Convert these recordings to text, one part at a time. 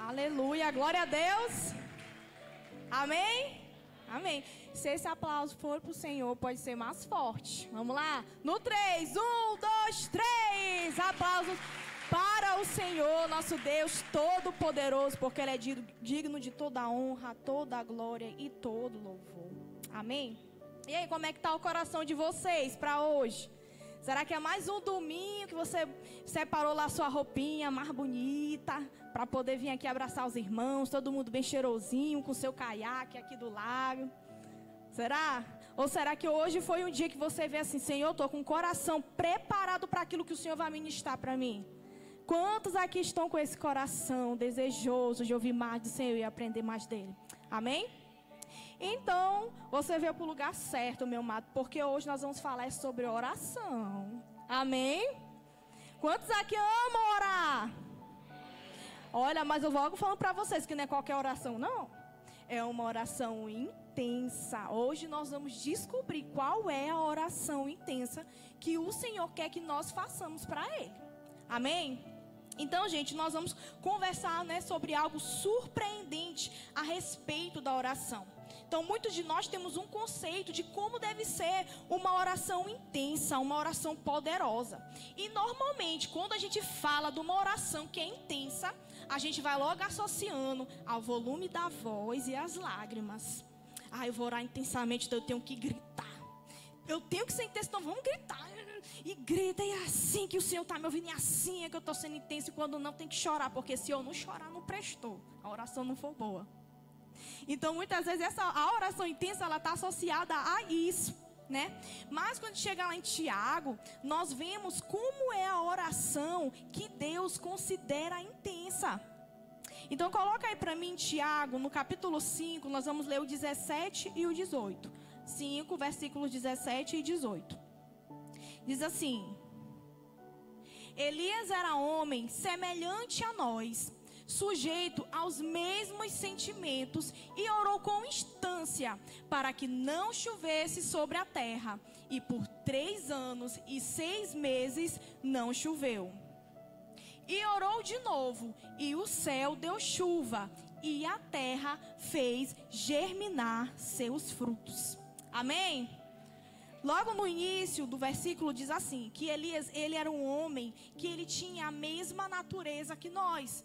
Aleluia, glória a Deus. Amém? Amém. Se esse aplauso for para o Senhor, pode ser mais forte. Vamos lá? No 3, 1, 2, 3. Aplausos para o Senhor, nosso Deus Todo-Poderoso, porque Ele é digno de toda a honra, toda a glória e todo louvor. Amém? E aí, como é que está o coração de vocês para hoje? Será que é mais um domingo que você separou lá sua roupinha mais bonita para poder vir aqui abraçar os irmãos, todo mundo bem cheirosinho, com seu caiaque aqui do lago? Será? Ou será que hoje foi um dia que você vê assim, Senhor, estou com o coração preparado para aquilo que o Senhor vai ministrar para mim? Quantos aqui estão com esse coração desejoso de ouvir mais do Senhor e aprender mais dele? Amém? Então, você veio para o lugar certo, meu amado, porque hoje nós vamos falar sobre oração. Amém? Quantos aqui amam orar? Olha, mas eu vou logo falando para vocês que não é qualquer oração, não. É uma oração intensa. Hoje nós vamos descobrir qual é a oração intensa que o Senhor quer que nós façamos para Ele. Amém? Então, gente, nós vamos conversar, sobre algo surpreendente a respeito da oração. Então, muitos de nós temos um conceito de como deve ser uma oração intensa, uma oração poderosa. E, normalmente, quando a gente fala de uma oração que é intensa, a gente vai logo associando ao volume da voz e às lágrimas. Eu vou orar intensamente, então eu tenho que gritar. Eu tenho que ser intenso, então vamos gritar. E grita, e é assim que o Senhor está me ouvindo, e é assim que eu estou sendo intenso. E quando não, tem que chorar, porque se eu não chorar, não prestou. A oração não for boa. Então, muitas vezes, a oração intensa, ela está associada a isso, Mas, quando chega lá em Tiago, nós vemos como é a oração que Deus considera intensa. Então, coloca aí para mim, Tiago, no capítulo 5, nós vamos ler o 17 e o 18. 5, versículos 17 e 18. Diz assim: Elias era homem semelhante a nós, sujeito aos mesmos sentimentos, e orou com instância para que não chovesse sobre a terra. E por 3 anos e 6 meses não choveu. E orou de novo, e o céu deu chuva, e a terra fez germinar seus frutos. Amém? Logo no início do versículo diz assim, que Elias, ele era um homem que ele tinha a mesma natureza que nós,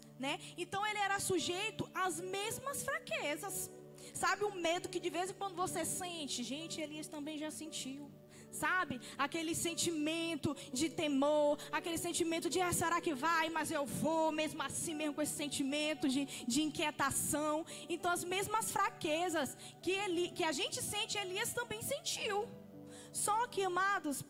Então ele era sujeito às mesmas fraquezas. Sabe o medo que de vez em quando você sente? Gente, Elias também já sentiu. Sabe? Aquele sentimento de temor, aquele sentimento de, será que vai? Mas eu vou, mesmo assim, mesmo com esse sentimento de inquietação. Então as mesmas fraquezas que a gente sente, Elias também sentiu. Só que, amados,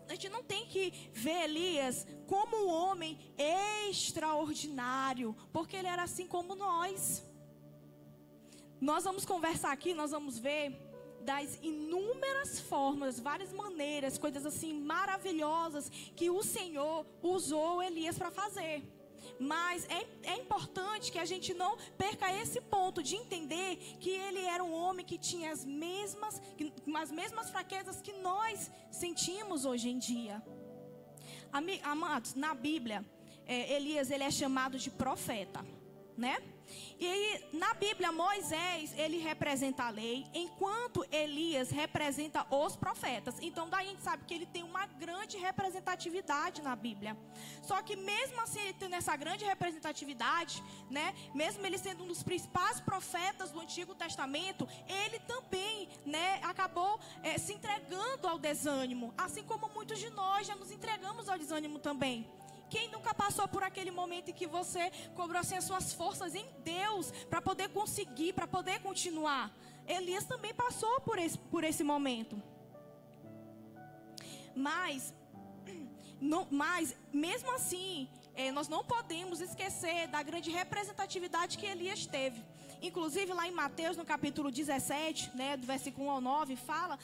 a gente não tem que ver Elias como um homem extraordinário, porque ele era assim como nós. Nós vamos conversar aqui, nós vamos ver das inúmeras formas, várias maneiras, coisas assim maravilhosas que o Senhor usou Elias para fazer. Mas é importante que a gente não perca esse ponto de entender que ele era um homem que tinha as mesmas fraquezas que nós sentimos hoje em dia. Amados, na Bíblia, Elias ele é chamado de profeta, E aí, na Bíblia, Moisés, ele representa a lei, enquanto Elias representa os profetas. Então, daí a gente sabe que ele tem uma grande representatividade na Bíblia. Só que mesmo assim, ele tendo essa grande representatividade, Mesmo ele sendo um dos principais profetas do Antigo Testamento, ele também, acabou se entregando ao desânimo. Assim como muitos de nós já nos entregamos ao desânimo também. Quem nunca passou por aquele momento em que você cobrou assim as suas forças em Deus para poder conseguir, para poder continuar? Elias também passou por esse momento. Mas mesmo assim, nós não podemos esquecer da grande representatividade que Elias teve. Inclusive lá em Mateus, no capítulo 17, do versículo 1 ao 9, fala,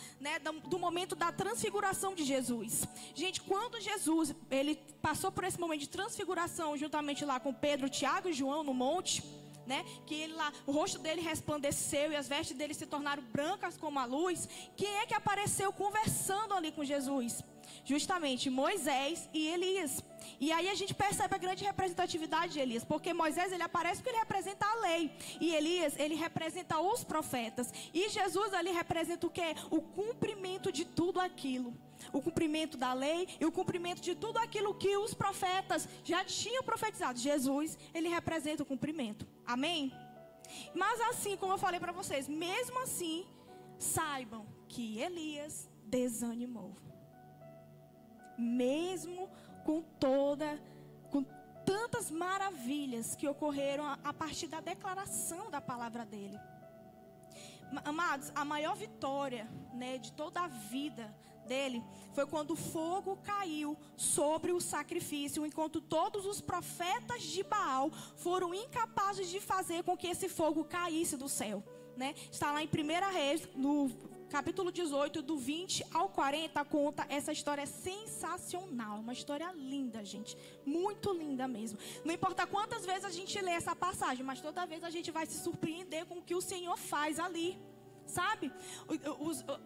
do momento da transfiguração de Jesus. Gente, quando Jesus, ele passou por esse momento de transfiguração, juntamente lá com Pedro, Tiago e João no monte, né? Que ele lá, o rosto dele resplandeceu e as vestes dele se tornaram brancas como a luz. Quem é que apareceu conversando ali com Jesus? Justamente Moisés e Elias. E aí a gente percebe a grande representatividade de Elias, porque Moisés ele aparece porque ele representa a lei, e Elias ele representa os profetas, e Jesus ali representa o quê? O cumprimento de tudo aquilo, o cumprimento da lei e o cumprimento de tudo aquilo que os profetas já tinham profetizado. Jesus ele representa o cumprimento, amém? Mas assim como eu falei para vocês, mesmo assim, saibam que Elias desanimou. Mesmo com tantas maravilhas que ocorreram a partir da declaração da palavra dele. Amados, a maior vitória, né, de toda a vida dele foi quando o fogo caiu sobre o sacrifício, enquanto todos os profetas de Baal foram incapazes de fazer com que esse fogo caísse do céu, né? Está lá em 1 Reis, no capítulo 18, do 20 ao 40, conta essa história sensacional. Uma história linda, gente. Muito linda mesmo. Não importa quantas vezes a gente lê essa passagem, mas toda vez a gente vai se surpreender com o que o Senhor faz ali. Sabe?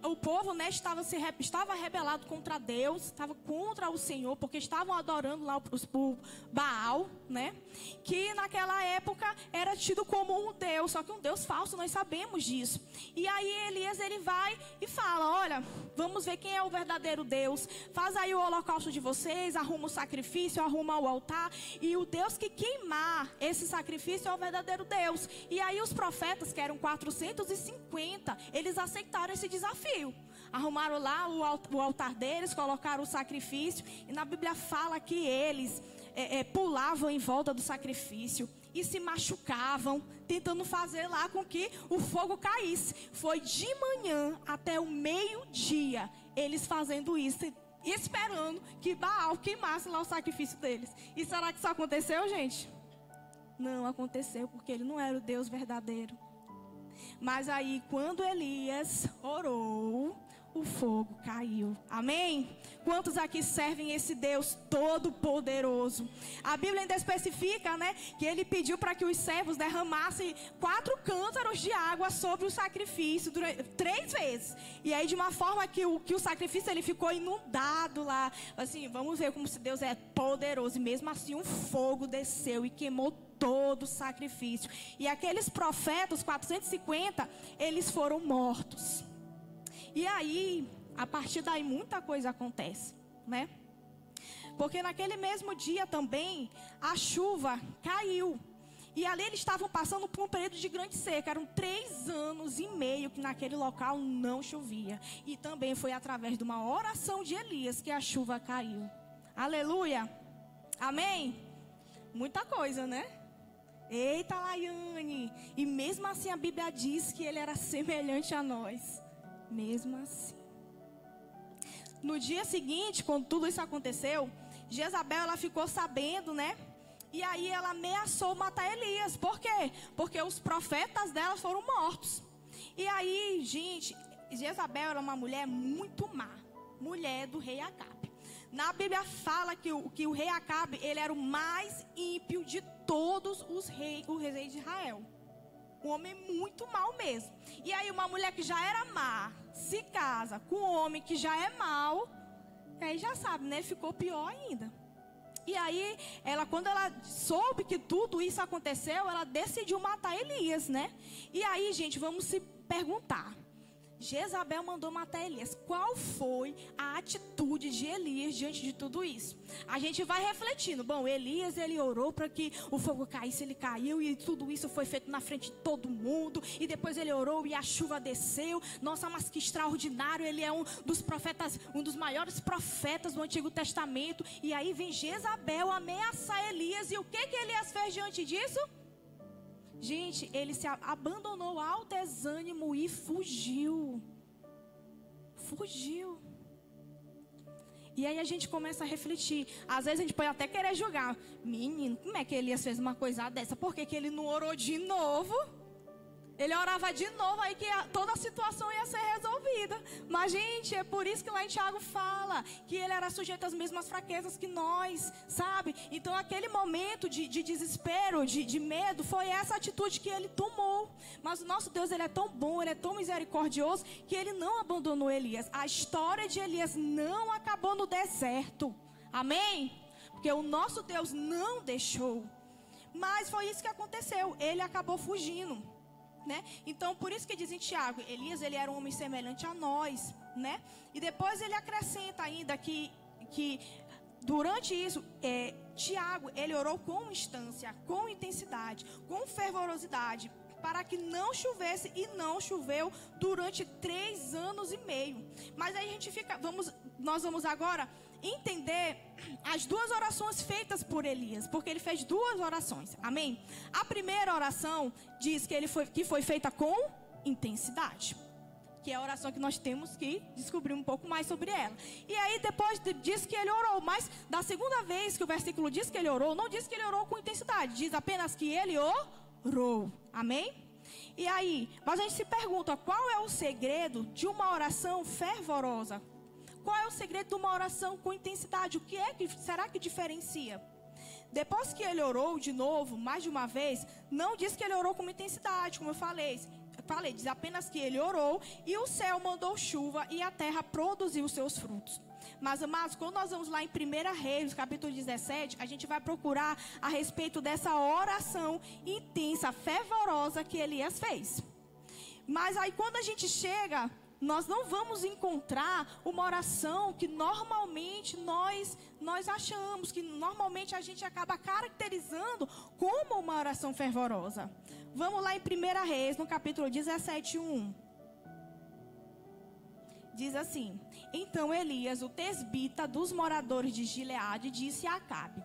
O povo, né, estava rebelado contra Deus, estava contra o Senhor, porque estavam adorando lá o Baal, né? Que naquela época era tido como um Deus, só que um Deus falso, nós sabemos disso. E aí Elias, ele vai e fala: olha, vamos ver quem é o verdadeiro Deus. Faz aí o holocausto de vocês, arruma o sacrifício, arruma o altar, e o Deus que queimar esse sacrifício é o verdadeiro Deus. E aí os profetas, que eram 450, eles aceitaram esse desafio. Arrumaram lá o altar deles, colocaram o sacrifício. E na Bíblia fala que eles pulavam em volta do sacrifício e se machucavam, tentando fazer lá com que o fogo caísse. Foi de manhã até o meio-dia eles fazendo isso, esperando que Baal queimasse lá o sacrifício deles. E será que isso aconteceu, gente? Não aconteceu, porque ele não era o Deus verdadeiro. Mas aí, quando Elias orou, o fogo caiu. Amém? Quantos aqui servem esse Deus todo-poderoso? A Bíblia ainda especifica, né, que ele pediu para que os servos derramassem 4 cântaros de água sobre o sacrifício 3 vezes. E aí, de uma forma que o sacrifício ele ficou inundado lá. Assim, vamos ver como se Deus é poderoso. E mesmo assim, um fogo desceu e queimou todo o sacrifício. E aqueles profetas, 450, eles foram mortos. E aí, a partir daí, muita coisa acontece, né? Porque naquele mesmo dia também, a chuva caiu. E ali eles estavam passando por um período de grande seca. Eram 3 anos e meio que naquele local não chovia. E também foi através de uma oração de Elias que a chuva caiu. Aleluia! Amém? Muita coisa, né? Eita, Laiane! E mesmo assim a Bíblia diz que ele era semelhante a nós. Mesmo assim. No dia seguinte, quando tudo isso aconteceu, Jezabel, ela ficou sabendo, né? E aí ela ameaçou matar Elias. Por quê? Porque os profetas dela foram mortos. E aí, gente, Jezabel era uma mulher muito má. Mulher do rei Acabe. Na Bíblia fala que o rei Acabe, ele era o mais ímpio de todos os reis de Israel. Um homem muito mau mesmo. E aí uma mulher que já era má se casa com um homem que já é mau. E aí já sabe, né? Ficou pior ainda. E aí, quando ela soube que tudo isso aconteceu, ela decidiu matar Elias, né? E aí, gente, vamos se perguntar. Jezabel mandou matar Elias. Qual foi a atitude de Elias diante de tudo isso? A gente vai refletindo. Bom, Elias, ele orou para que o fogo caísse, ele caiu. E tudo isso foi feito na frente de todo mundo. E depois ele orou e a chuva desceu. Nossa, mas que extraordinário. Ele é um dos profetas, um dos maiores profetas do Antigo Testamento. E aí vem Jezabel ameaçar Elias. E o que Elias fez diante disso? Gente, ele se abandonou ao desânimo e fugiu. Fugiu. E aí a gente começa a refletir. Às vezes a gente pode até querer julgar. Menino, como é que Elias fez uma coisa dessa? Por que ele não orou de novo? Ele orava de novo, aí que toda a situação ia ser resolvida. Mas, gente, é por isso que lá em Tiago fala que ele era sujeito às mesmas fraquezas que nós, sabe? Então, aquele momento de desespero, de medo, foi essa atitude que ele tomou. Mas o nosso Deus, ele é tão bom, ele é tão misericordioso, que ele não abandonou Elias. A história de Elias não acabou no deserto. Amém? Porque o nosso Deus não deixou. Mas foi isso que aconteceu. Ele acabou fugindo. Né? Então, por isso que diz em Tiago, Elias, ele era um homem semelhante a nós, né? E depois ele acrescenta ainda que durante isso, Tiago, ele orou com instância, com intensidade, com fervorosidade, para que não chovesse, e não choveu durante 3 anos e meio. Mas aí a gente nós vamos agora entender as 2 orações feitas por Elias, porque ele fez 2 orações, amém? A primeira oração diz que foi feita com intensidade, que é a oração que nós temos que descobrir um pouco mais sobre ela. E aí depois diz que ele orou, mas da segunda vez que o versículo diz que ele orou, não diz que ele orou com intensidade, diz apenas que ele orou, amém? E aí, mas a gente se pergunta, qual é o segredo de uma oração fervorosa? Qual é o segredo de uma oração com intensidade? Será que diferencia? Depois que ele orou de novo, mais de uma vez, não diz que ele orou com intensidade, como eu falei, diz apenas que ele orou e o céu mandou chuva e a terra produziu os seus frutos. Mas, amados, quando nós vamos lá em 1 Reis, capítulo 17, a gente vai procurar a respeito dessa oração intensa, fervorosa que Elias fez. Mas aí quando a gente chega, nós não vamos encontrar uma oração que normalmente nós achamos, que normalmente a gente acaba caracterizando como uma oração fervorosa. Vamos lá em 1 Reis, no capítulo 17, 1. Diz assim: então Elias, o tesbita dos moradores de Gileade, disse a Acabe: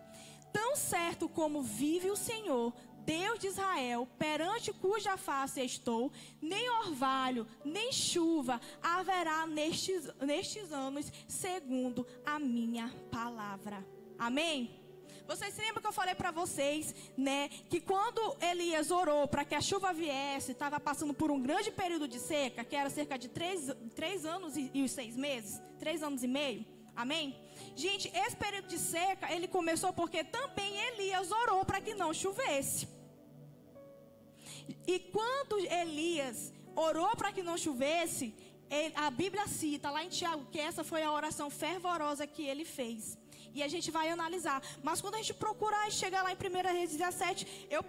tão certo como vive o Senhor, Deus de Israel, perante cuja face estou, nem orvalho, nem chuva haverá nestes anos, segundo a minha palavra. Amém? Vocês se lembram que eu falei para vocês, né, que quando Elias orou para que a chuva viesse, estava passando por um grande período de seca, que era cerca de 3 anos e os 6 meses, 3 anos e meio, amém? Gente, esse período de seca, ele começou porque também Elias orou para que não chovesse. E quando Elias orou para que não chovesse, a Bíblia cita lá em Tiago que essa foi a oração fervorosa que ele fez. E a gente vai analisar. Mas quando a gente procurar e chegar lá em 1 Reis 17, eu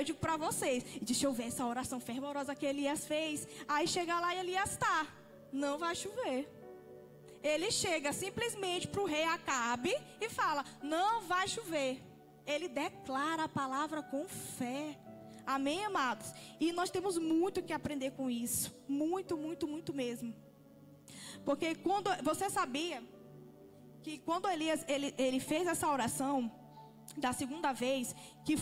digo para vocês, deixa eu ver essa oração fervorosa que Elias fez. Aí chega lá e Elias não vai chover. Ele chega simplesmente para o rei Acabe e fala, não vai chover. Ele declara a palavra com fé. Amém, amados? E nós temos muito que aprender com isso. Muito, muito, muito mesmo. Porque quando você sabia que quando Elias ele fez essa oração da segunda vez, que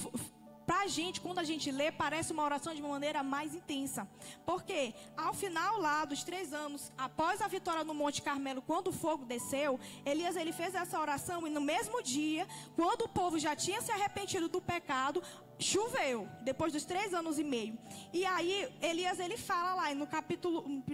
pra gente, quando a gente lê, parece uma oração de uma maneira mais intensa. Porque ao final lá dos 3 anos, após a vitória no Monte Carmelo, quando o fogo desceu, Elias ele fez essa oração e no mesmo dia, quando o povo já tinha se arrependido do pecado, choveu, depois dos 3 anos e meio. E aí, Elias, ele fala lá no capítulo 1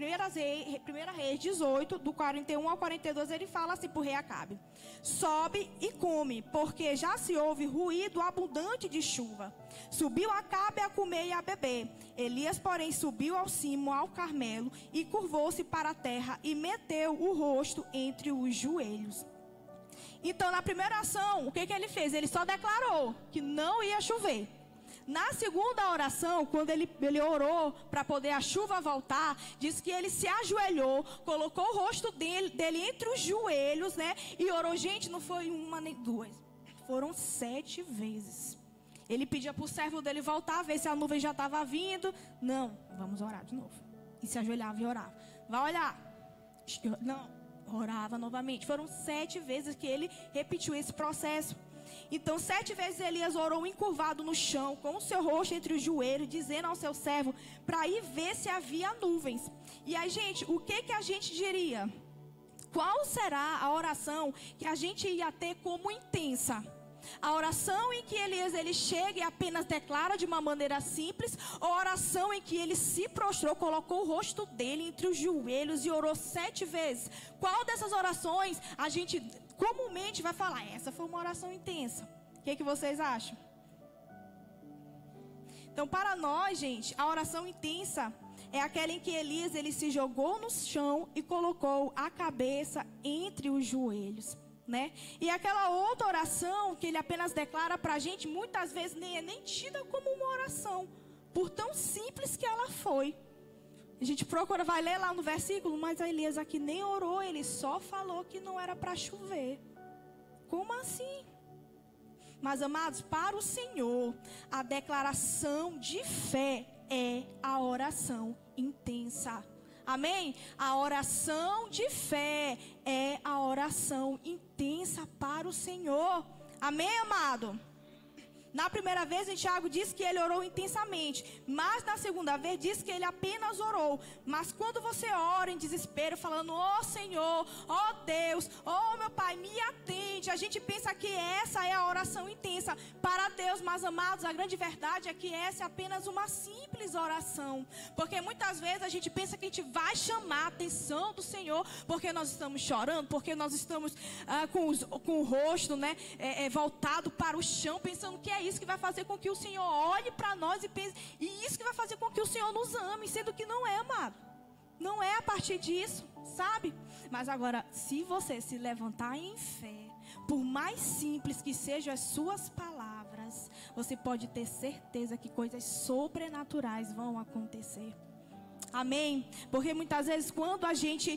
Reis 18, do 41 ao 42, ele fala assim para o rei Acabe: sobe e come, porque já se ouve ruído abundante de chuva. Subiu Acabe a comer e a beber. Elias, porém, subiu ao cimo, ao Carmelo, e curvou-se para a terra, e meteu o rosto entre os joelhos. Então, na primeira ação, o que ele fez? Ele só declarou que não ia chover. Na segunda oração, quando ele orou para poder a chuva voltar, diz que ele se ajoelhou, colocou o rosto dele entre os joelhos, né? E orou. Gente, não foi uma nem duas, foram 7 vezes. Ele pedia para o servo dele voltar, ver se a nuvem já estava vindo. Não, vamos orar de novo. E se ajoelhava e orava. Vai olhar. Não. Orava novamente. Foram 7 vezes que ele repetiu esse processo. Então 7 vezes Elias orou encurvado no chão, com o seu rosto entre os joelhos, dizendo ao seu servo para ir ver se havia nuvens. E aí, gente, o que a gente diria? Qual será a oração que a gente ia ter como intensa? A oração em que Elias ele chega e apenas declara de uma maneira simples, ou a oração em que ele se prostrou, colocou o rosto dele entre os joelhos e orou 7 vezes. Qual dessas orações a gente comumente vai falar? Essa foi uma oração intensa. O que vocês acham? Então, para nós, gente, a oração intensa é aquela em que Elias ele se jogou no chão e colocou a cabeça entre os joelhos, né? E aquela outra oração que ele apenas declara para a gente, muitas vezes nem é nem tida como uma oração, por tão simples que ela foi. A gente procura, vai ler lá no versículo, mas Elias aqui nem orou, ele só falou que não era para chover. Como assim? Mas, amados, para o Senhor, a declaração de fé é a oração intensa. Amém? A oração de fé é a oração intensa para o Senhor. Amém, amado? Na primeira vez, em Tiago diz que ele orou intensamente, mas na segunda vez diz que ele apenas orou. Mas quando você ora em desespero, falando, ó Senhor, ó Deus, ó meu Pai, me atende, a gente pensa que essa é a oração intensa para Deus. Mas, amados, a grande verdade é que essa é apenas uma simples oração, porque muitas vezes a gente pensa que a gente vai chamar a atenção do Senhor, porque nós estamos chorando, porque nós estamos com o rosto, né, voltado para o chão, pensando que é isso que vai fazer com que o Senhor olhe para nós e pense, e isso que vai fazer com que o Senhor nos ame, sendo que não é, amado. Não é a partir disso, sabe? Mas agora, se você se levantar em fé, por mais simples que sejam as suas palavras, você pode ter certeza que coisas sobrenaturais vão acontecer. Amém? Porque muitas vezes quando a gente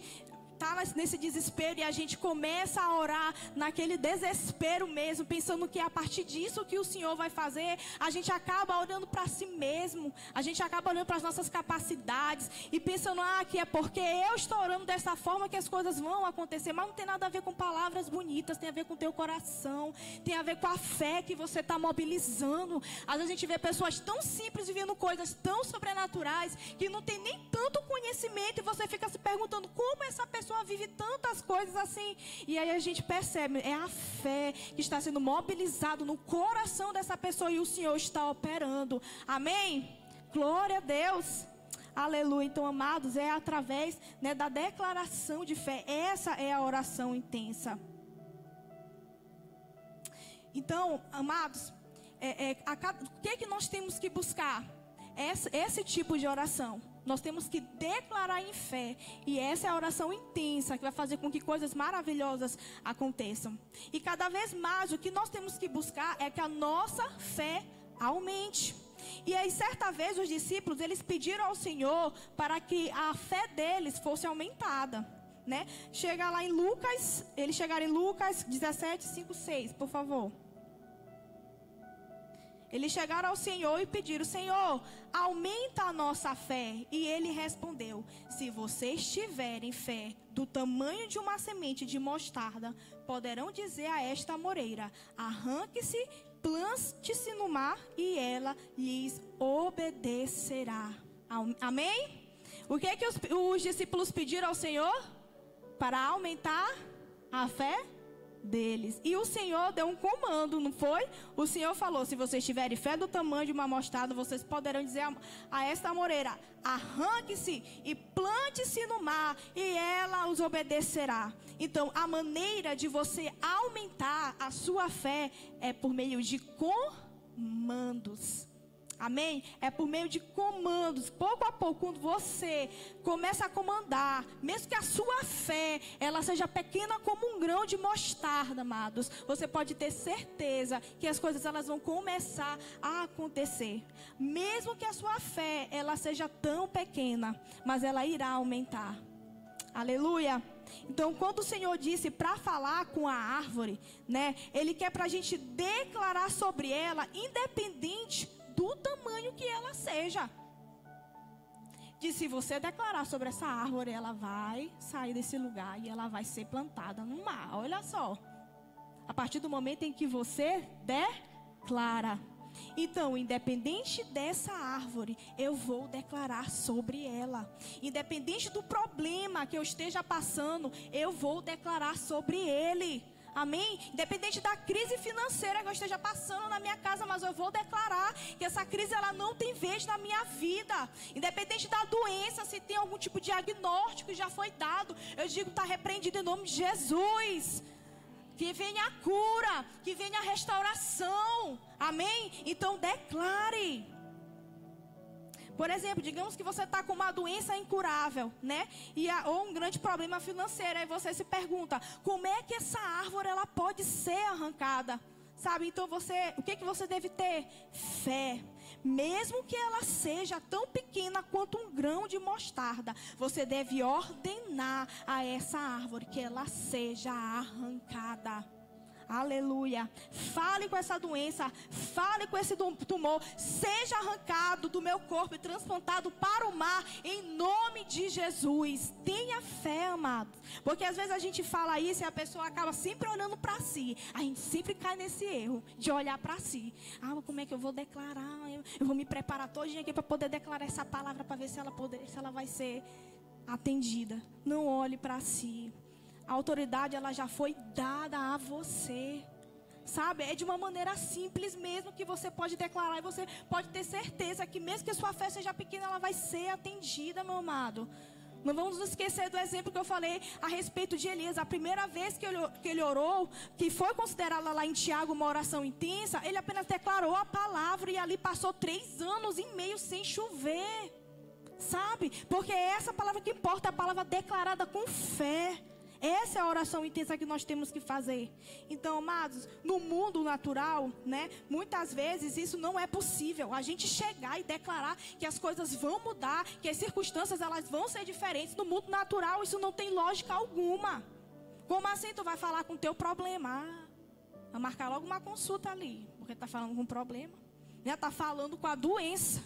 está nesse desespero e a gente começa a orar naquele desespero mesmo, pensando que é a partir disso que o Senhor vai fazer, a gente acaba olhando para si mesmo, a gente acaba olhando para as nossas capacidades e pensando, que é porque eu estou orando dessa forma que as coisas vão acontecer. Mas não tem nada a ver com palavras bonitas, tem a ver com o teu coração, tem a ver com a fé que você está mobilizando. Às vezes a gente vê pessoas tão simples vivendo coisas tão sobrenaturais que não tem nem tanto conhecimento e você fica se perguntando como essa pessoa vive tantas coisas assim. E aí a gente percebe, é a fé que está sendo mobilizado no coração dessa pessoa e o Senhor está operando. Amém? Glória a Deus. Aleluia. Então, amados, é através, né, da declaração de fé. Essa é a oração intensa. Então, amados, o que é que nós temos que buscar? Esse tipo de oração. Nós temos que declarar em fé. E essa é a oração intensa que vai fazer com que coisas maravilhosas aconteçam. E cada vez mais o que nós temos que buscar é que a nossa fé aumente. E aí certa vez os discípulos eles pediram ao Senhor para que a fé deles fosse aumentada, né? Chega lá em Lucas, eles chegaram em Lucas 17, 5, 6, por favor. Eles chegaram ao Senhor e pediram, Senhor, aumenta a nossa fé. E ele respondeu, se vocês tiverem fé do tamanho de uma semente de mostarda, poderão dizer a esta moreira, arranque-se, plante-se no mar e ela lhes obedecerá. Amém? O que é que os discípulos pediram ao Senhor? Para aumentar a fé deles. E o Senhor deu um comando, não foi? O Senhor falou, se vocês tiverem fé do tamanho de uma mostarda, vocês poderão dizer a esta moreira, arranque-se e plante-se no mar, e ela os obedecerá. Então, a maneira de você aumentar a sua fé é por meio de comandos. Amém? É por meio de comandos. Pouco a pouco, quando você começa a comandar, mesmo que a sua fé ela seja pequena como um grão de mostarda, amados, você pode ter certeza que as coisas elas vão começar a acontecer. Mesmo que a sua fé ela seja tão pequena, mas ela irá aumentar. Aleluia. Então, quando o Senhor disse para falar com a árvore, né, Ele quer para a gente declarar sobre ela, independente do tamanho que ela seja. Diz, se você declarar sobre essa árvore, ela vai sair desse lugar e ela vai ser plantada no mar. Olha só. A partir do momento em que você declara. Então, independente dessa árvore, eu vou declarar sobre ela. Independente do problema que eu esteja passando, eu vou declarar sobre ele. Amém? Independente da crise financeira que eu esteja passando na minha casa, mas eu vou declarar que essa crise ela não tem vez na minha vida. Independente da doença, se tem algum tipo de diagnóstico que já foi dado, eu digo está repreendido em nome de Jesus. Que venha a cura, que venha a restauração. Amém? Então declare. Por exemplo, digamos que você está com uma doença incurável, né? Ou um grande problema financeiro. Aí você se pergunta, como é que essa árvore ela pode ser arrancada? Sabe? Então o que você deve ter? Fé. Mesmo que ela seja tão pequena quanto um grão de mostarda, você deve ordenar a essa árvore que ela seja arrancada. Aleluia. Fale com essa doença, fale com esse tumor, seja arrancado do meu corpo e transplantado para o mar, em nome de Jesus. Tenha fé, amados. Porque às vezes a gente fala isso e a pessoa acaba sempre olhando para si. A gente sempre cai nesse erro de olhar para si. Como é que eu vou declarar? Eu vou me preparar todinha aqui para poder declarar essa palavra, para ver se ela vai ser atendida. Não olhe para si. A autoridade ela já foi dada a você. Sabe? É de uma maneira simples mesmo que você pode declarar. E você pode ter certeza que mesmo que a sua fé seja pequena, ela vai ser atendida, meu amado. Não vamos nos esquecer do exemplo que eu falei a respeito de Elias. A primeira vez que ele orou, que foi considerada lá em Tiago uma oração intensa, ele apenas declarou a palavra e ali passou 3 anos e meio sem chover. Sabe? Porque é essa palavra que importa, a palavra declarada com fé. Essa é a oração intensa que nós temos que fazer. Então, amados, no mundo natural, né, muitas vezes isso não é possível. A gente chegar e declarar que as coisas vão mudar, que as circunstâncias elas vão ser diferentes. No mundo natural isso não tem lógica alguma. Como assim tu vai falar com o teu problema? Vai marcar logo uma consulta ali, porque está falando com um problema. Já está falando com a doença.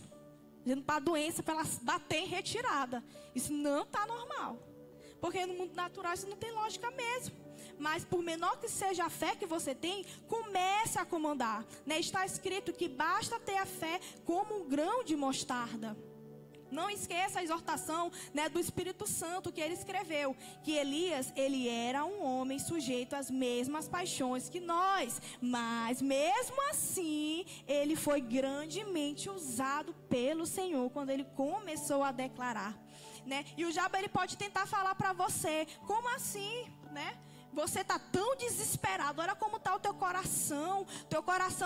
Dizendo para a doença, para ela bater em retirada. Isso não está normal. Porque no mundo natural isso não tem lógica mesmo. Mas por menor que seja a fé que você tem, comece a comandar. Né? Está escrito que basta ter a fé como um grão de mostarda. Não esqueça a exortação, né, do Espírito Santo que ele escreveu. Que Elias, ele era um homem sujeito às mesmas paixões que nós. Mas mesmo assim, ele foi grandemente usado pelo Senhor quando ele começou a declarar. Né? E o diabo ele pode tentar falar para você, como assim, né? Você está tão desesperado, olha como está o teu coração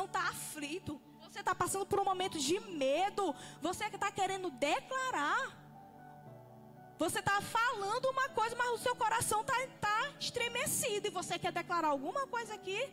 está aflito, você está passando por um momento de medo, você que está querendo declarar, você está falando uma coisa, mas o seu coração está estremecido, e você quer declarar alguma coisa aqui.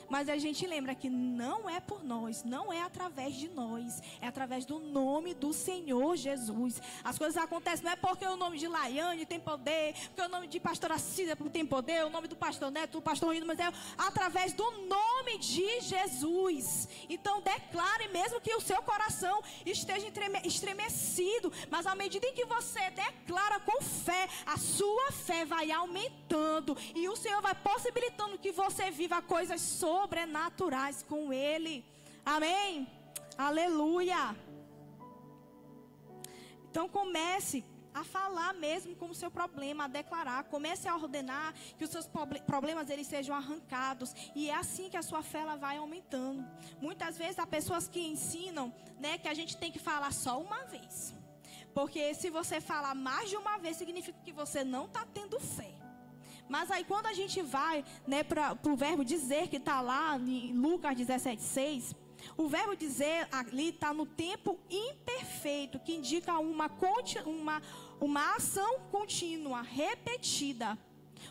Mas a gente lembra que não é por nós, não é através de nós, é através do nome do Senhor Jesus. As coisas acontecem, não é porque o nome de Laiane tem poder, porque o nome de pastora Cida tem poder, o nome do pastor Neto, do pastor Rino, mas é através do nome de Jesus. Então declare mesmo que o seu coração esteja estremecido, mas à medida em que você declara com fé, a sua fé vai aumentando e o Senhor vai possibilitando que você viva coisas sobrenaturais com Ele. Amém? Aleluia. Então comece a falar mesmo com o seu problema, a declarar. Comece a ordenar que os seus problemas eles sejam arrancados. E é assim que a sua fé ela vai aumentando. Muitas vezes há pessoas que ensinam, né, que a gente tem que falar só uma vez. Porque se você falar mais de uma vez, significa que você não está tendo fé. Mas aí quando a gente vai, né, para o verbo dizer que está lá em Lucas 17:6, o verbo dizer ali está no tempo imperfeito, que indica uma ação contínua, repetida.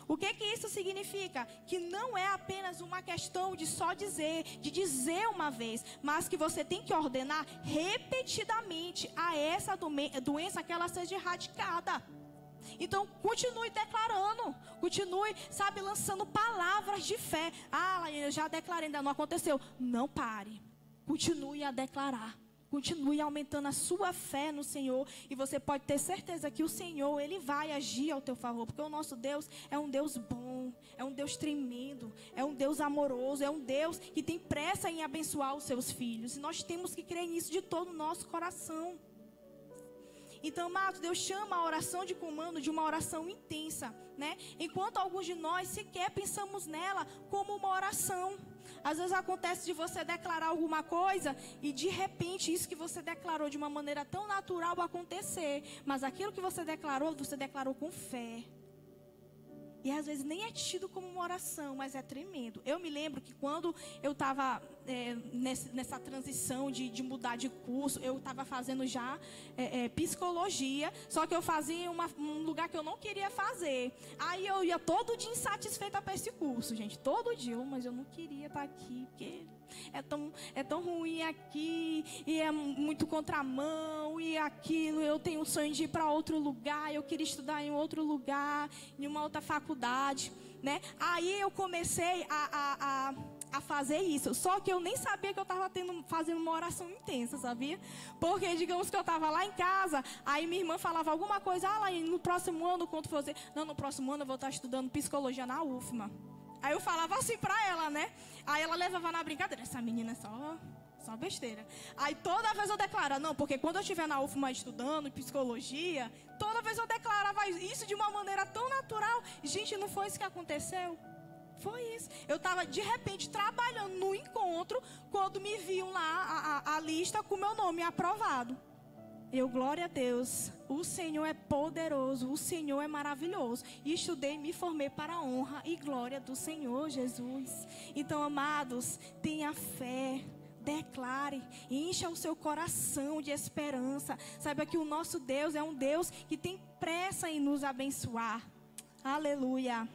O que isso significa? Que não é apenas uma questão de só dizer, de dizer uma vez, mas que você tem que ordenar repetidamente a essa doença que ela seja erradicada. Então, continue declarando, continue, sabe, lançando palavras de fé. Eu já declarei, ainda não aconteceu. Não pare, continue a declarar. Continue aumentando a sua fé no Senhor. E você pode ter certeza que o Senhor, Ele vai agir ao teu favor. Porque o nosso Deus é um Deus bom, é um Deus tremendo, é um Deus amoroso, é um Deus que tem pressa em abençoar os seus filhos. E nós temos que crer nisso de todo o nosso coração. Então, amados, Deus chama a oração de comando de uma oração intensa, né? Enquanto alguns de nós sequer pensamos nela como uma oração. Às vezes acontece de você declarar alguma coisa e de repente isso que você declarou de uma maneira tão natural acontecer. Mas aquilo que você declarou com fé. E às vezes nem é tido como uma oração, mas é tremendo. Eu me lembro que quando eu estava nessa transição de mudar de curso, eu estava fazendo já psicologia, só que eu fazia um lugar que eu não queria fazer. Aí eu ia todo dia insatisfeita para esse curso, gente. Todo dia, mas eu não queria estar aqui, porque é tão ruim aqui, e é muito contramão, e aquilo, eu tenho um sonho de ir para outro lugar, eu queria estudar em outro lugar, em uma outra faculdade, né? Aí eu comecei a fazer isso, só que eu nem sabia que eu estava fazendo uma oração intensa, sabia? Porque, digamos que eu estava lá em casa, aí minha irmã falava alguma coisa, lá no próximo ano, quando for você, não, no próximo ano eu vou estar estudando psicologia na UFMA. Aí eu falava assim pra ela, né? Aí ela levava na brincadeira. Essa menina é só besteira. Aí toda vez eu declarava, não, porque quando eu estiver na UFMA estudando psicologia, toda vez eu declarava isso de uma maneira tão natural. Gente, não foi isso que aconteceu? Foi isso. Eu estava, de repente, trabalhando no encontro, quando me viam lá a lista com meu nome aprovado. Eu, glória a Deus, o Senhor é poderoso, o Senhor é maravilhoso. E estudei e me formei para a honra e glória do Senhor Jesus. Então, amados, tenha fé, declare, encha o seu coração de esperança. Saiba que o nosso Deus é um Deus que tem pressa em nos abençoar. Aleluia.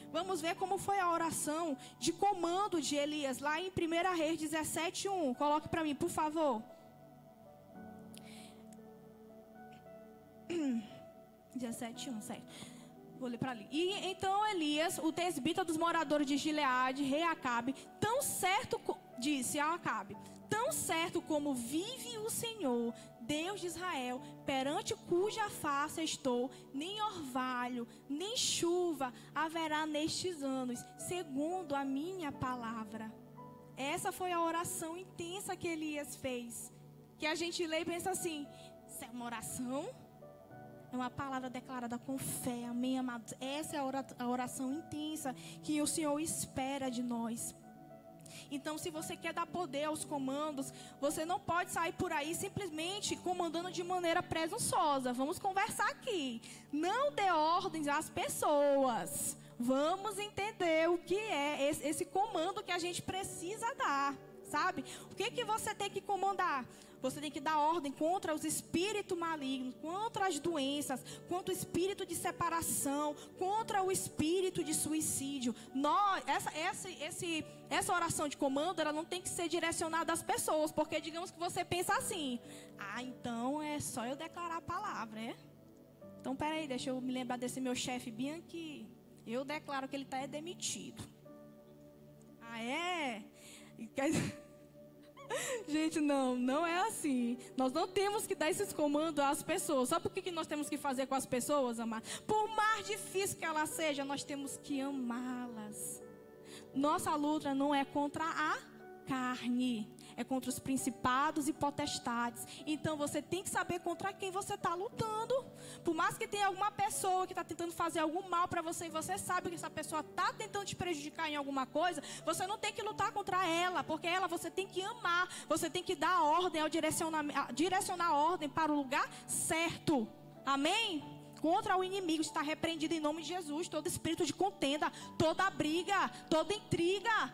Vamos ver como foi a oração de comando de Elias, lá em 1 Reis 17:1. Coloque para mim, por favor. 17:1, certo. Vou ler para ali. E então Elias, o tesbita dos moradores de Gileade, rei Acabe, disse a Acabe: tão certo como vive o Senhor, Deus de Israel, perante cuja face estou, nem orvalho, nem chuva haverá nestes anos, segundo a minha palavra. Essa foi a oração intensa que Elias fez. Que a gente lê e pensa assim, isso é uma oração? É uma palavra declarada com fé, amém, amados? Essa é a oração intensa que o Senhor espera de nós. Então, se você quer dar poder aos comandos, você não pode sair por aí simplesmente comandando de maneira presunçosa. Vamos conversar aqui. Não dê ordens às pessoas. Vamos entender o que é esse comando que a gente precisa dar, sabe? O que você tem que comandar? Você tem que dar ordem contra os espíritos malignos, contra as doenças, contra o espírito de separação, contra o espírito de suicídio. Essa oração de comando, ela não tem que ser direcionada às pessoas, porque digamos que você pensa assim, então é só eu declarar a palavra, é? Então, peraí, deixa eu me lembrar desse meu chefe bem aqui. Eu declaro que ele está demitido. É? Gente, não é assim. Nós não temos que dar esses comandos às pessoas. Sabe o que nós temos que fazer com as pessoas, amar? Por mais difícil que ela seja, nós temos que amá-las. Nossa luta não é contra a carne, é contra os principados e potestades. Então você tem que saber contra quem você está lutando. Por mais que tenha alguma pessoa que está tentando fazer algum mal para você, e você sabe que essa pessoa está tentando te prejudicar em alguma coisa, você não tem que lutar contra ela, porque ela você tem que amar. Você tem que dar ordem, direcionar a ordem para o lugar certo. Amém? Contra o inimigo está repreendido em nome de Jesus. Todo espírito de contenda, toda briga, toda intriga,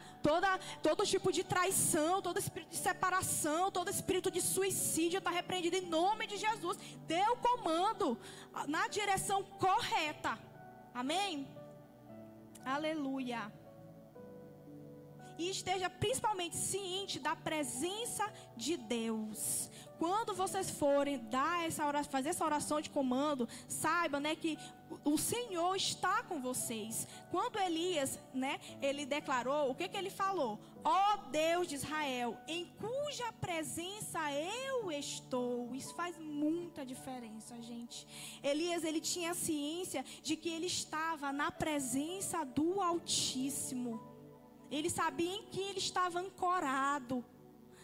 todo tipo de traição, todo espírito de separação, todo espírito de suicídio está repreendido em nome de Jesus. Dê o comando na direção correta. Amém? Aleluia. E esteja principalmente ciente da presença de Deus. Quando vocês forem fazer essa oração de comando, saibam, né, que o Senhor está com vocês. Quando Elias, né, ele declarou, o que ele falou? Ó Deus de Israel, em cuja presença eu estou. Isso faz muita diferença, gente. Elias, ele tinha ciência de que ele estava na presença do Altíssimo. Ele sabia em que ele estava ancorado.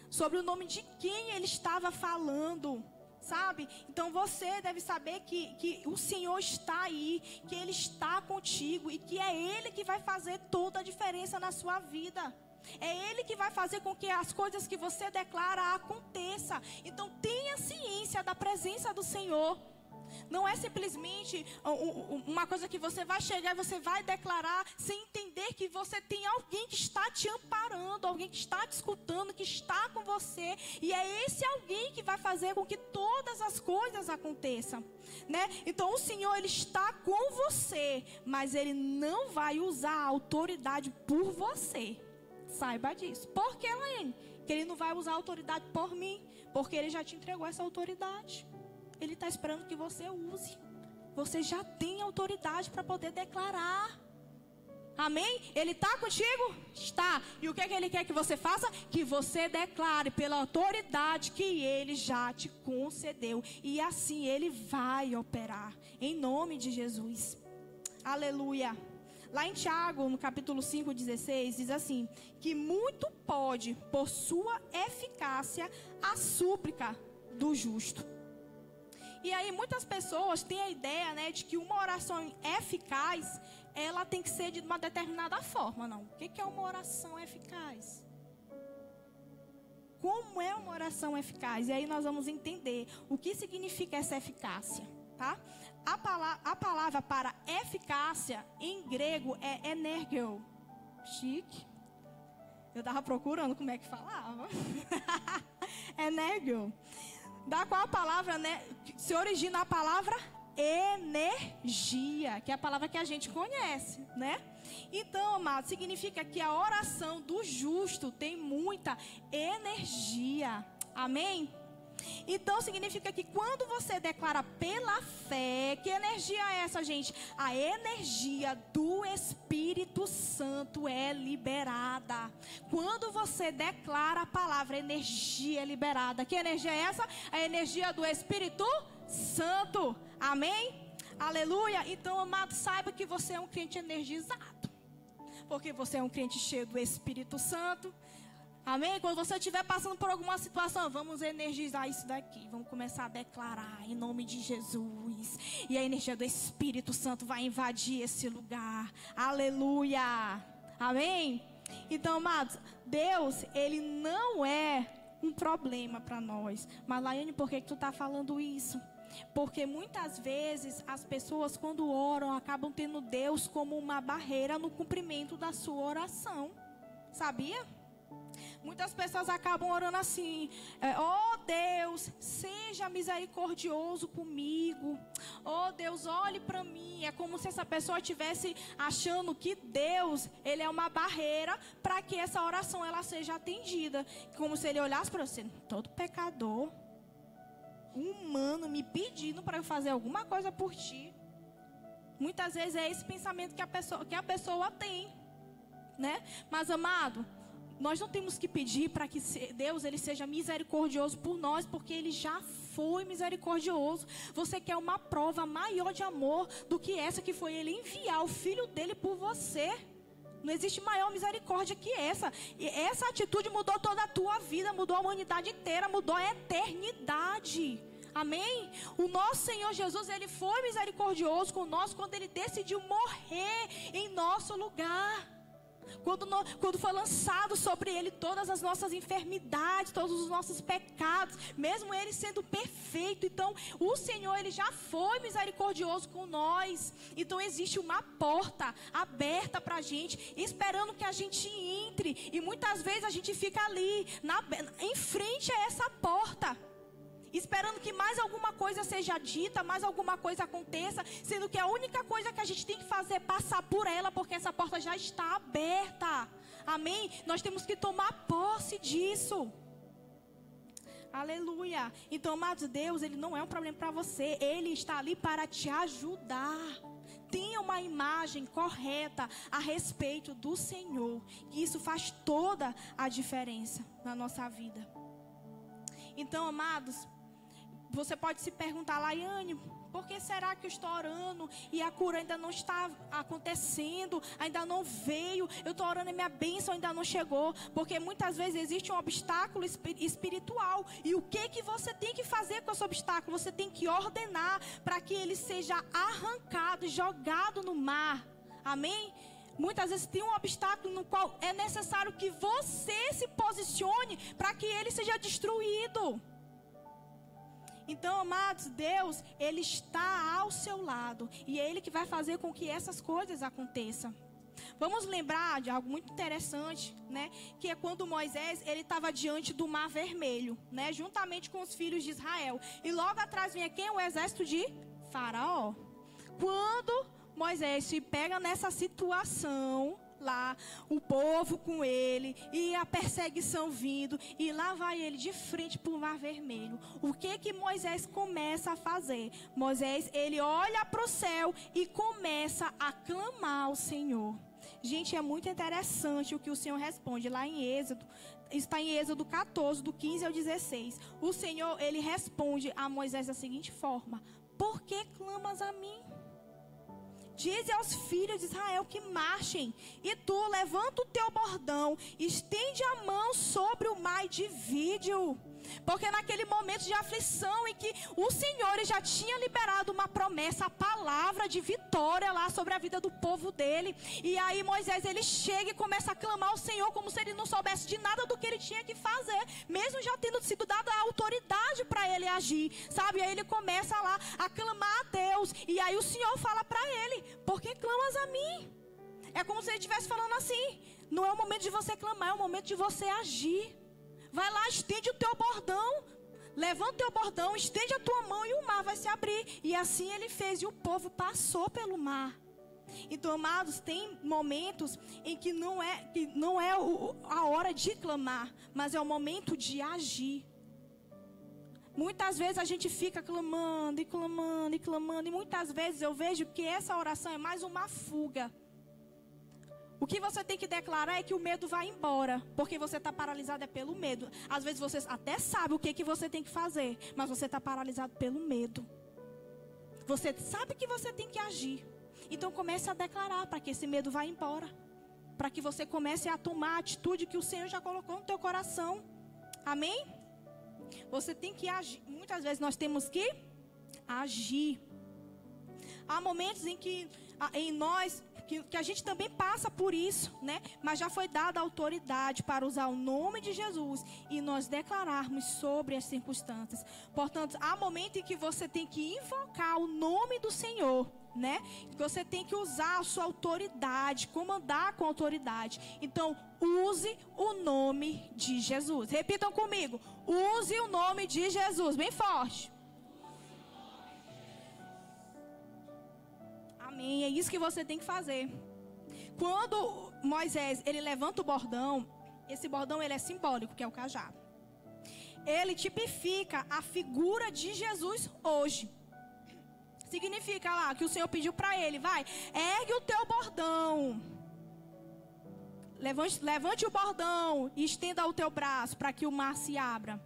sobre o nome de quem ele estava falando, sabe? Então você deve saber que o Senhor está aí, que Ele está contigo e que é Ele que vai fazer toda a diferença na sua vida. É Ele que vai fazer com que as coisas que você declara aconteçam. Então tenha ciência da presença do Senhor. Não é simplesmente uma coisa que você vai chegar e você vai declarar sem entender que você tem alguém que está te amparando, alguém que está te escutando, que está com você. E é esse alguém que vai fazer com que todas as coisas aconteçam, né? Então o Senhor, Ele está com você, mas Ele não vai usar a autoridade por você. Saiba disso. Por que, Laine? Que Ele não vai usar a autoridade por mim, porque Ele já te entregou essa autoridade. Ele está esperando que você use. Você já tem autoridade para poder declarar. Amém? Ele está contigo? Está. E o que é que Ele quer que você faça? Que você declare pela autoridade que Ele já te concedeu. E assim Ele vai operar. Em nome de Jesus. Aleluia. Lá em Tiago, no capítulo 5:16, diz assim: que muito pode, por sua eficácia, a súplica do justo. E aí muitas pessoas têm a ideia, né, de que uma oração eficaz, ela tem que ser de uma determinada forma. Não. O que é uma oração eficaz? Como é uma oração eficaz? E aí nós vamos entender o que significa essa eficácia, tá? A palavra para eficácia em grego é energeo. Chique. Eu estava procurando como é que falava. Energeo. Da qual a palavra, né, se origina a palavra energia, que é a palavra que a gente conhece, né? Então, amado, significa que a oração do justo tem muita energia. Amém? Então significa que quando você declara pela fé, que energia é essa, gente? A energia do Espírito Santo é liberada. Quando você declara a palavra, energia é liberada. Que energia é essa? A energia do Espírito Santo. Amém? Aleluia. Então, amado, saiba que você é um crente energizado, porque você é um crente cheio do Espírito Santo. Amém? Quando você estiver passando por alguma situação, vamos energizar isso daqui. Vamos começar a declarar em nome de Jesus. E a energia do Espírito Santo vai invadir esse lugar. Aleluia. Amém? Então, amados, Deus, Ele não é um problema para nós. Mas, Laiane, por que tu está falando isso? Porque muitas vezes as pessoas, quando oram, acabam tendo Deus como uma barreira no cumprimento da sua oração. Sabia? Muitas pessoas acabam orando assim: oh Deus, seja misericordioso comigo. Oh Deus, olhe para mim. É como se essa pessoa estivesse achando que Deus, Ele é uma barreira para que essa oração ela seja atendida. Como se Ele olhasse para você: todo pecador humano me pedindo para eu fazer alguma coisa por ti. Muitas vezes é esse pensamento que a pessoa tem, né? Mas, amado, nós não temos que pedir para que Deus Ele seja misericordioso por nós, porque Ele já foi misericordioso. Você quer uma prova maior de amor do que essa, que foi Ele enviar o Filho dele por você? Não existe maior misericórdia que essa. E essa atitude mudou toda a tua vida, mudou a humanidade inteira, mudou a eternidade. Amém? O nosso Senhor Jesus, Ele foi misericordioso com nós quando Ele decidiu morrer em nosso lugar. Quando foi lançado sobre Ele todas as nossas enfermidades, todos os nossos pecados, mesmo Ele sendo perfeito. Então o Senhor, Ele já foi misericordioso com nós. Então existe uma porta aberta para a gente, esperando que a gente entre. E muitas vezes a gente fica ali em frente a essa porta, esperando que mais alguma coisa seja dita, mais alguma coisa aconteça, sendo que a única coisa que a gente tem que fazer é passar por ela, porque essa porta já está aberta. Amém? Nós temos que tomar posse disso. Aleluia. Então, amados, Deus, Ele não é um problema para você. Ele está ali para te ajudar. Tenha uma imagem correta a respeito do Senhor, que isso faz toda a diferença na nossa vida. Então, amados, você pode se perguntar: Laiane, por que será que eu estou orando e a cura ainda não está acontecendo, ainda não veio, eu estou orando e minha bênção ainda não chegou? Porque muitas vezes existe um obstáculo espiritual. E o que você tem que fazer com esse obstáculo? Você tem que ordenar para que ele seja arrancado, jogado no mar. Amém? Muitas vezes tem um obstáculo no qual é necessário que você se posicione para que ele seja destruído. Então, amados, Deus, Ele está ao seu lado. E é Ele que vai fazer com que essas coisas aconteçam. Vamos lembrar de algo muito interessante, né? Que é quando Moisés, ele estava diante do Mar Vermelho, né? Juntamente com os filhos de Israel. E logo atrás vinha quem? O exército de Faraó. Quando Moisés se pega nessa situação lá, o povo com ele, e a perseguição vindo, e lá vai ele de frente para o Mar Vermelho. O que Moisés começa a fazer? Moisés, ele olha para o céu e começa a clamar ao Senhor. Gente, é muito interessante o que o Senhor responde lá em Êxodo. Está em Êxodo 14, do 15 ao 16. O Senhor, ele responde a Moisés da seguinte forma: por que clamas a mim? Dize aos filhos de Israel que marchem, e tu levanta o teu bordão, estende a mão sobre o mar e divide-o. Porque naquele momento de aflição em que o Senhor já tinha liberado uma promessa, a palavra de vitória lá sobre a vida do povo dele. E aí Moisés, ele chega e começa a clamar ao Senhor como se ele não soubesse de nada do que ele tinha que fazer, mesmo já tendo sido dada a autoridade para ele agir, sabe? E aí ele começa lá a clamar a Deus. E aí o Senhor fala para ele: por que clamas a mim? É como se ele estivesse falando assim: não é o momento de você clamar, é o momento de você agir. Vai lá, estende o teu bordão, levanta o teu bordão, estende a tua mão e o mar vai se abrir. E assim ele fez, e o povo passou pelo mar. Então, amados, tem momentos em que não é a hora de clamar, mas é o momento de agir. Muitas vezes a gente fica clamando e clamando e clamando, e muitas vezes eu vejo que essa oração é mais uma fuga. O que você tem que declarar é que o medo vai embora, porque você está paralisado pelo medo. Às vezes você até sabe o que você tem que fazer, mas você está paralisado pelo medo. Você sabe que você tem que agir. Então comece a declarar para que esse medo vá embora. Para que você comece a tomar a atitude que o Senhor já colocou no teu coração. Amém? Você tem que agir. Muitas vezes nós temos que agir. Há momentos em que em nós, que a gente também passa por isso, né? Mas já foi dada autoridade para usar o nome de Jesus e nós declararmos sobre as circunstâncias. Portanto, há momentos em que você tem que invocar o nome do Senhor, né? Você tem que usar a sua autoridade, comandar com autoridade. Então, use o nome de Jesus. Repitam comigo: use o nome de Jesus, bem forte. Amém, é isso que você tem que fazer. Quando Moisés, ele levanta o bordão, esse bordão ele é simbólico, que é o cajado. Ele tipifica a figura de Jesus hoje. Significa lá que o Senhor pediu para ele: vai, ergue o teu bordão. Levante o bordão e estenda o teu braço para que o mar se abra.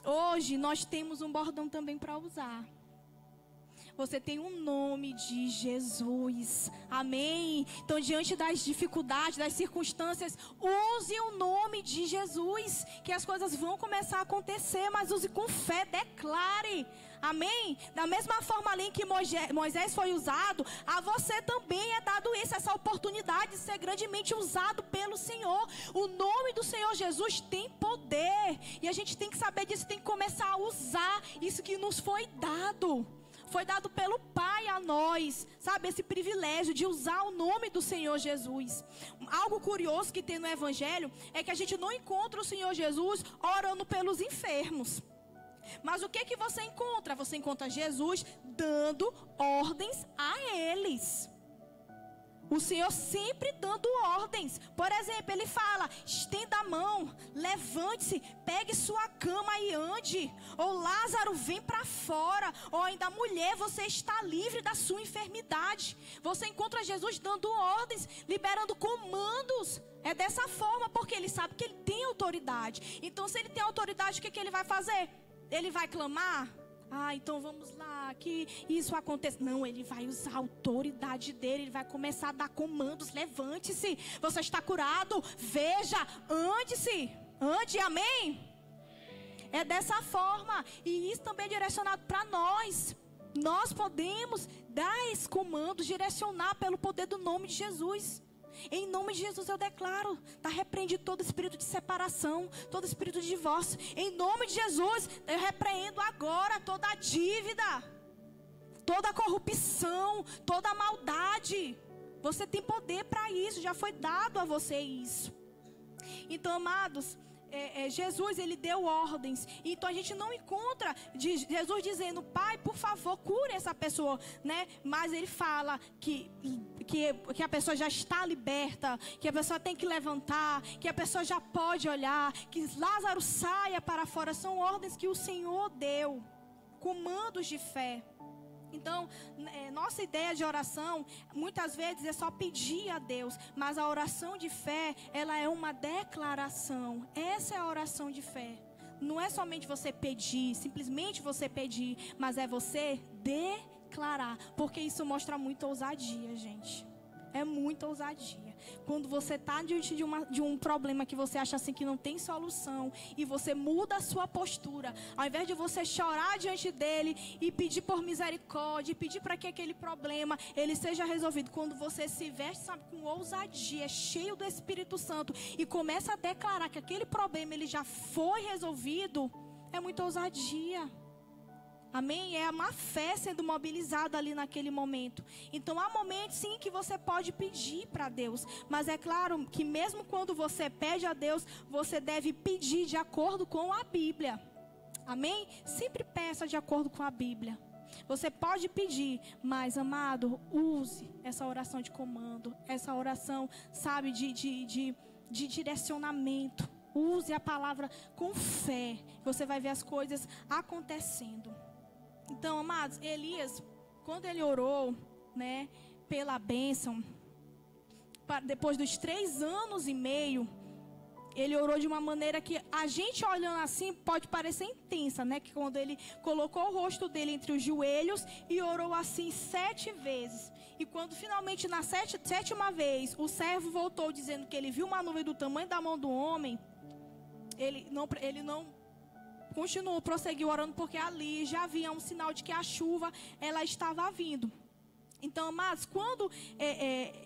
Hoje nós temos um bordão também para usar. Você tem um nome de Jesus. Amém? Então, diante das dificuldades, das circunstâncias, use o nome de Jesus, que as coisas vão começar a acontecer, mas use com fé, declare. Amém? Da mesma forma ali que Moisés foi usado, a você também é dado isso, essa oportunidade de ser grandemente usado pelo Senhor. O nome do Senhor Jesus tem poder, e a gente tem que saber disso, tem que começar a usar isso que nos foi dado. Foi dado pelo Pai a nós, sabe, esse privilégio de usar o nome do Senhor Jesus. Algo curioso que tem no Evangelho é que a gente não encontra o Senhor Jesus orando pelos enfermos. Mas o que você encontra? Você encontra Jesus dando ordens a eles. O Senhor sempre dando ordens. Por exemplo, Ele fala: estenda a mão, levante-se, pegue sua cama e ande. Ou Lázaro, vem para fora. Ou ainda, mulher, você está livre da sua enfermidade. Você encontra Jesus dando ordens, liberando comandos. É dessa forma, porque Ele sabe que Ele tem autoridade. Então, se Ele tem autoridade, o que Ele vai fazer? Ele vai clamar? Então vamos lá, que isso aconteça. Não, ele vai usar a autoridade dele, ele vai começar a dar comandos. Levante-se, você está curado, veja, ande, amém? É dessa forma, e isso também é direcionado para nós. Nós podemos dar esse comando, direcionar pelo poder do nome de Jesus. Em nome de Jesus eu declaro, está repreendido todo espírito de separação, todo espírito de divórcio. Em nome de Jesus eu repreendo agora toda a dívida, toda a corrupção, toda a maldade. Você tem poder para isso, já foi dado a você isso. Então, amados, Jesus, ele deu ordens. Então a gente não encontra Jesus dizendo: Pai, por favor, cure essa pessoa, né? Mas ele fala que a pessoa já está liberta, que a pessoa tem que levantar, que a pessoa já pode olhar, que Lázaro saia para fora. São ordens que o Senhor deu, comandos de fé. Então, nossa ideia de oração, muitas vezes é só pedir a Deus. Mas a oração de fé, ela é uma declaração. Essa é a oração de fé. Não é somente você pedir, simplesmente você pedir, mas é você declarar. Porque isso mostra muita ousadia, gente. É muita ousadia. Quando você está diante de um problema que você acha assim que não tem solução, e você muda a sua postura, ao invés de você chorar diante dele e pedir por misericórdia, e pedir para que aquele problema ele seja resolvido, quando você se veste, sabe, com ousadia, cheio do Espírito Santo, e começa a declarar que aquele problema ele já foi resolvido, é muita ousadia. Amém? É uma fé sendo mobilizada ali naquele momento. Então há momentos sim que você pode pedir para Deus. Mas é claro que mesmo quando você pede a Deus, você deve pedir de acordo com a Bíblia. Amém? Sempre peça de acordo com a Bíblia. Você pode pedir, mas amado, use essa oração de comando. Essa oração, sabe, de direcionamento. Use a palavra com fé. Você vai ver as coisas acontecendo. Então, amados, Elias, quando ele orou, né, pela bênção, depois dos 3 anos e meio, ele orou de uma maneira que a gente olhando assim pode parecer intensa, né? Que quando ele colocou o rosto dele entre os joelhos e orou assim 7 vezes. E quando finalmente na sétima vez o servo voltou dizendo que ele viu uma nuvem do tamanho da mão do homem, ele não continuou, prosseguiu orando, porque ali já havia um sinal de que a chuva ela estava vindo. Então, amados, quando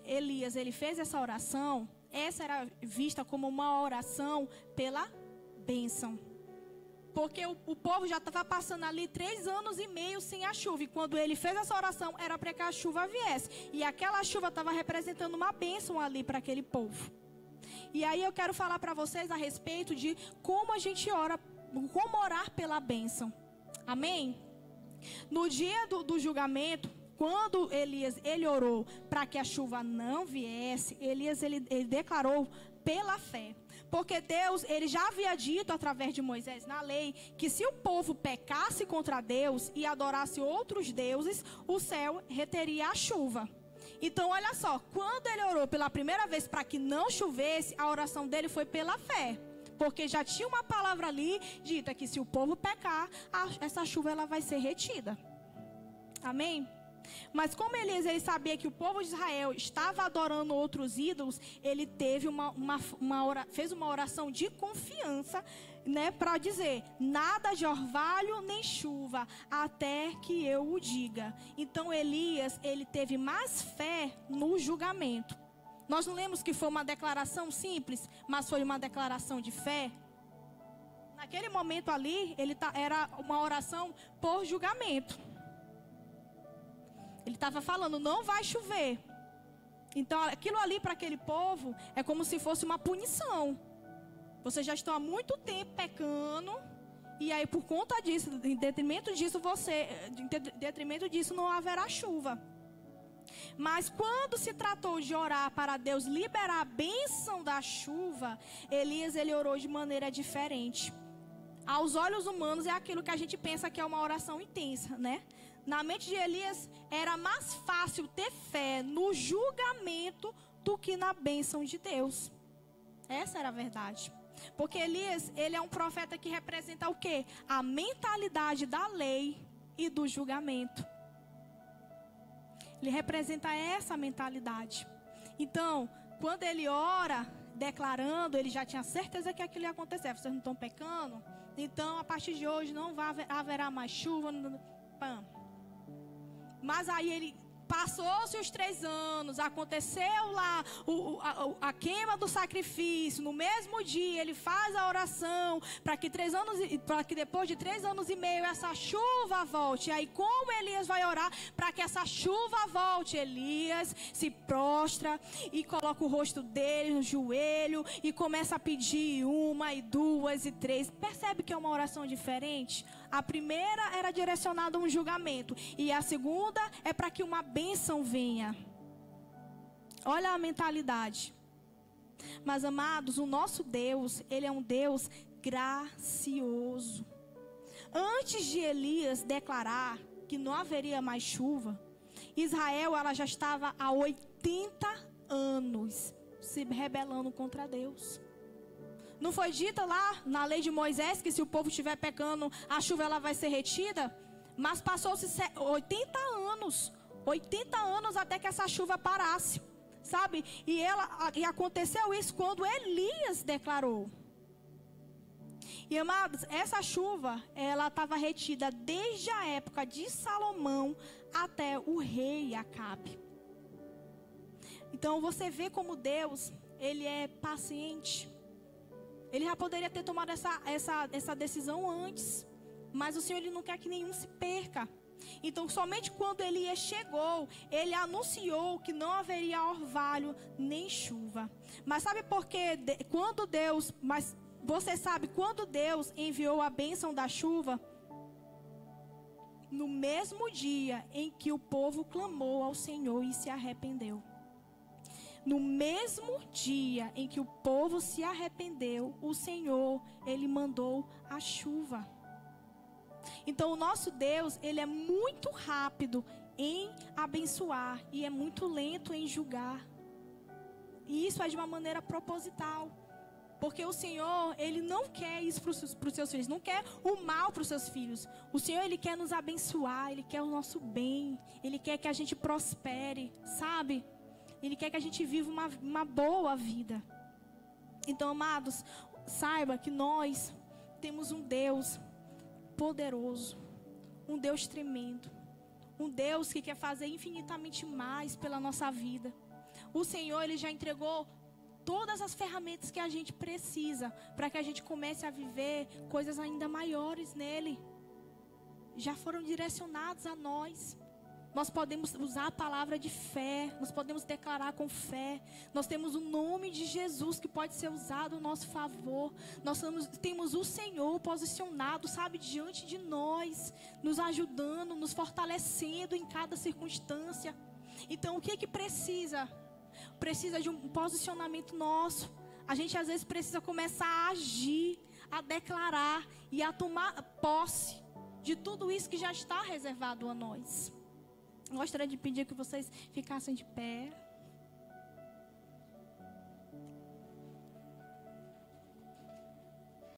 Elias ele fez essa oração, essa era vista como uma oração pela bênção. Porque o povo já estava passando ali 3 anos e meio sem a chuva. E quando ele fez essa oração, era para que a chuva viesse. E aquela chuva estava representando uma bênção ali para aquele povo. E aí eu quero falar para vocês a respeito de como a gente ora, como orar pela bênção. Amém? No dia do julgamento, quando Elias ele orou para que a chuva não viesse, Elias ele declarou pela fé. Porque Deus ele já havia dito através de Moisés na lei que se o povo pecasse contra Deus e adorasse outros deuses, o céu reteria a chuva. Então olha só, quando ele orou pela primeira vez para que não chovesse, a oração dele foi pela fé. Porque já tinha uma palavra ali dita que se o povo pecar, essa chuva ela vai ser retida. Amém? Mas como Elias ele sabia que o povo de Israel estava adorando outros ídolos, ele teve fez uma oração de confiança, né, para dizer: nada de orvalho nem chuva, até que eu o diga. Então Elias ele teve mais fé no julgamento. Nós não lemos que foi uma declaração simples, mas foi uma declaração de fé. Naquele momento ali, era uma oração por julgamento. Ele estava falando, não vai chover. Então, aquilo ali para aquele povo é como se fosse uma punição. Vocês já estão há muito tempo pecando, e aí por conta disso, em detrimento disso não haverá chuva. Mas quando se tratou de orar para Deus liberar a bênção da chuva, Elias ele orou de maneira diferente. Aos olhos humanos é aquilo que a gente pensa que é uma oração intensa, né? Na mente de Elias era mais fácil ter fé no julgamento do que na bênção de Deus. Essa era a verdade. Porque Elias, ele é um profeta que representa o quê? A mentalidade da lei e do julgamento. Ele representa essa mentalidade. Então, quando ele ora, declarando, ele já tinha certeza que aquilo ia acontecer. Vocês não estão pecando? Então, a partir de hoje não haverá mais chuva. Mas aí ele passou-se os 3 anos, aconteceu lá a queima do sacrifício. No mesmo dia ele faz a oração para que depois de 3 anos e meio essa chuva volte. E aí como Elias vai orar para que essa chuva volte? Elias se prostra e coloca o rosto dele no joelho e começa a pedir 1 e 2 e 3. Percebe que é uma oração diferente? A primeira era direcionada a um julgamento e a segunda é para que uma bênção venha. Olha a mentalidade. Mas, amados, o nosso Deus, ele é um Deus gracioso. Antes de Elias declarar que não haveria mais chuva, Israel ela já estava há 80 anos se rebelando contra Deus. Não foi dita lá na lei de Moisés que se o povo estiver pecando, a chuva ela vai ser retida? Mas passou-se 80 anos até que essa chuva parasse, sabe? E aconteceu isso quando Elias declarou. E amados, essa chuva, ela estava retida desde a época de Salomão até o rei Acabe. Então você vê como Deus, ele é paciente. Ele já poderia ter tomado essa decisão antes. Mas o Senhor ele não quer que nenhum se perca. Então, somente quando Elias chegou, ele anunciou que não haveria orvalho nem chuva. Mas sabe por quê? Mas você sabe quando Deus enviou a bênção da chuva? No mesmo dia em que o povo clamou ao Senhor e se arrependeu. No mesmo dia em que o povo se arrependeu, o Senhor, ele mandou a chuva. Então o nosso Deus, ele é muito rápido em abençoar e é muito lento em julgar. E isso é de uma maneira proposital. Porque o Senhor, ele não quer isso para os seus filhos, não quer o mal para os seus filhos. O Senhor, ele quer nos abençoar, ele quer o nosso bem, ele quer que a gente prospere, sabe? Ele quer que a gente viva uma boa vida. Então, amados, saiba que nós temos um Deus poderoso, um Deus tremendo, um Deus que quer fazer infinitamente mais pela nossa vida. O Senhor, ele já entregou todas as ferramentas que a gente precisa para que a gente comece a viver coisas ainda maiores nele. Já foram direcionados a nós. Nós podemos usar a palavra de fé, nós podemos declarar com fé. Nós temos o nome de Jesus que pode ser usado ao nosso favor. Nós temos o Senhor posicionado, sabe, diante de nós, nos ajudando, nos fortalecendo em cada circunstância. Então, o que precisa? Precisa de um posicionamento nosso. A gente às vezes precisa começar a agir, a declarar e a tomar posse de tudo isso que já está reservado a nós. Gostaria de pedir que vocês ficassem de pé.